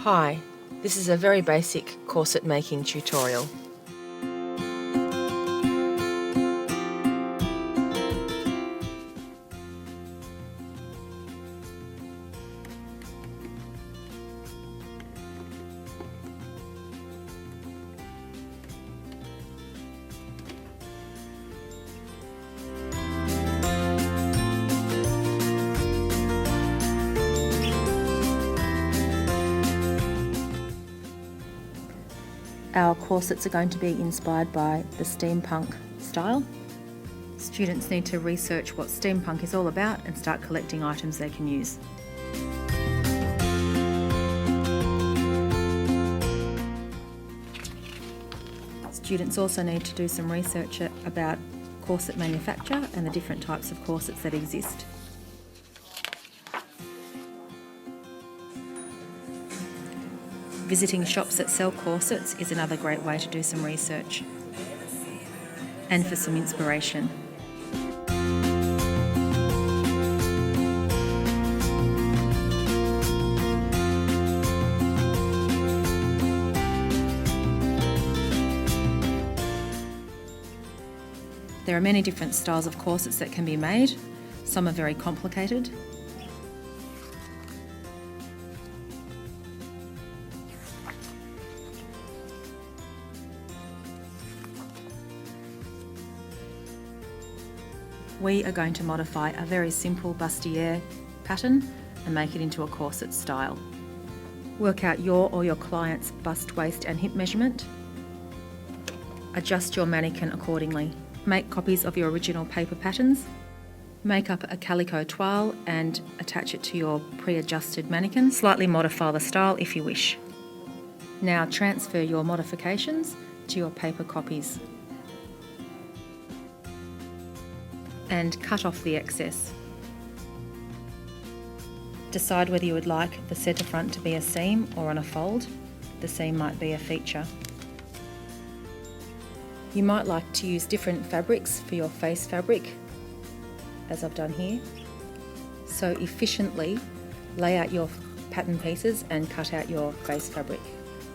Hi, this is a very basic corset making tutorial. Our corsets are going to be inspired by the steampunk style. Students need to research what steampunk is all about and start collecting items they can use. Students also need to do some research about corset manufacture and the different types of corsets that exist. Visiting shops that sell corsets is another great way to do some research and for some inspiration. There are many different styles of corsets that can be made. Some are very complicated. We are going to modify a very simple bustier pattern and make it into a corset style. Work out your or your client's bust, waist and hip measurement. Adjust your mannequin accordingly. Make copies of your original paper patterns. Make up a calico toile and attach it to your pre-adjusted mannequin. Slightly modify the style if you wish. Now transfer your modifications to your paper copies and cut off the excess. Decide whether you would like the centre front to be a seam or on a fold. The seam might be a feature. You might like to use different fabrics for your face fabric, as I've done here. So efficiently lay out your pattern pieces and cut out your face fabric.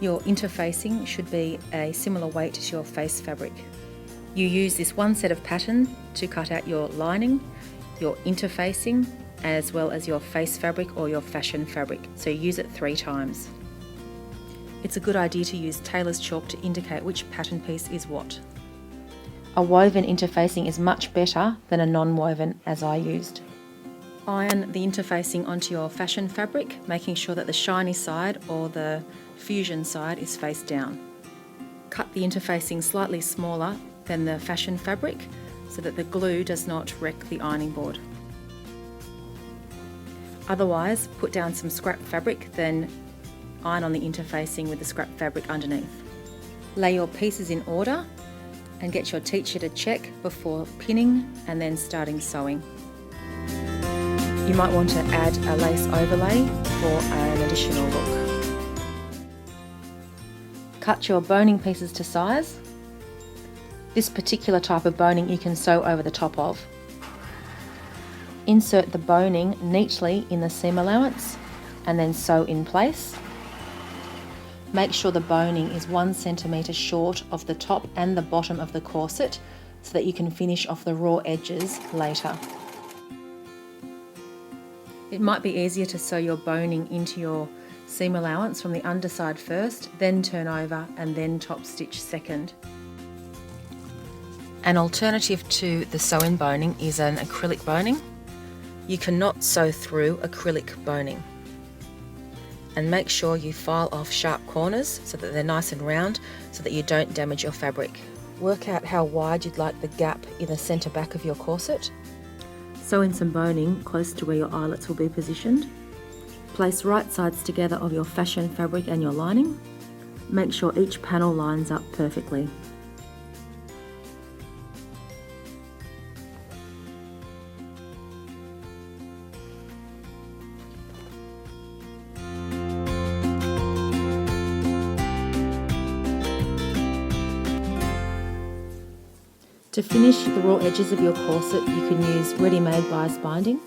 Your interfacing should be a similar weight to your face fabric. You use this one set of pattern to cut out your lining, your interfacing, as well as your face fabric or your fashion fabric. So you use it 3 times. It's a good idea to use tailor's chalk to indicate which pattern piece is what. A woven interfacing is much better than a non-woven, as I used. Iron the interfacing onto your fashion fabric, making sure that the shiny side or the fusion side is face down. Cut the interfacing slightly smaller than the fashion fabric so that the glue does not wreck the ironing board. Otherwise, put down some scrap fabric, then iron on the interfacing with the scrap fabric underneath. Lay your pieces in order and get your teacher to check before pinning and then starting sewing. You might want to add a lace overlay for an additional look. Cut your boning pieces to size. This particular type of boning you can sew over the top of. Insert the boning neatly in the seam allowance and then sew in place. Make sure the boning is 1 centimetre short of the top and the bottom of the corset so that you can finish off the raw edges later. It might be easier to sew your boning into your seam allowance from the underside first, then turn over and then top stitch second. An alternative to the sew-in boning is an acrylic boning. You cannot sew through acrylic boning. And make sure you file off sharp corners so that they're nice and round so that you don't damage your fabric. Work out how wide you'd like the gap in the centre back of your corset. Sew in some boning close to where your eyelets will be positioned. Place right sides together of your fashion fabric and your lining. Make sure each panel lines up perfectly. To finish the raw edges of your corset, you can use ready-made bias binding,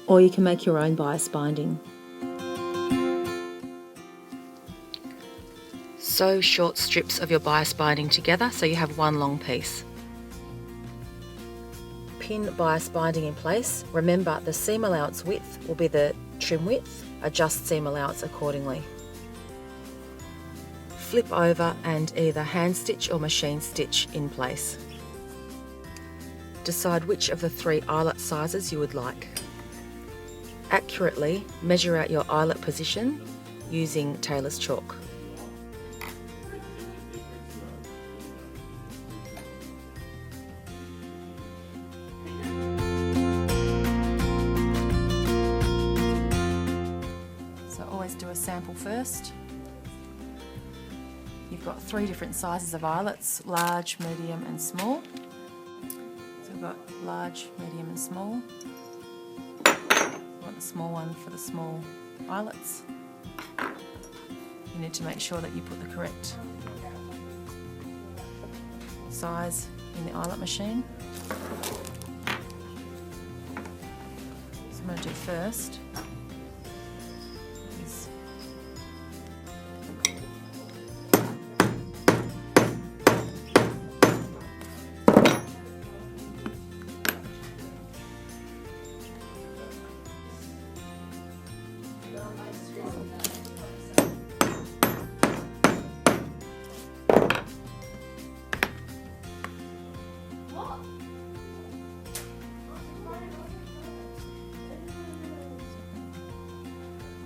or you can make your own bias binding. Sew short strips of your bias binding together so you have one long piece. Pin bias binding in place. Remember, the seam allowance width will be the trim width. Adjust seam allowance accordingly. Flip over and either hand stitch or machine stitch in place. Decide which of the 3 eyelet sizes you would like. Accurately measure out your eyelet position using tailor's chalk. So always do a sample first. You've got 3 different sizes of eyelets, large, medium and small. So we've got large, medium and small. We want the small one for the small eyelets. You need to make sure that you put the correct size in the eyelet machine. So I'm going to do first is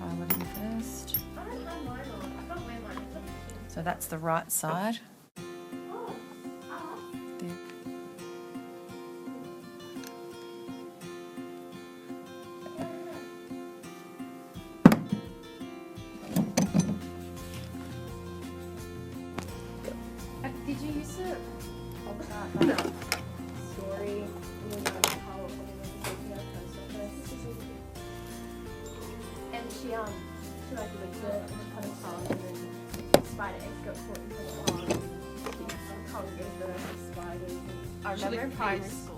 eyelet first. So that's the right side. There. Did you use it? No. Story. And she like licked it and she cut a tongue and then spider eggs got caught in her tongue. Tongue goes there, spiders. I remember in primary school.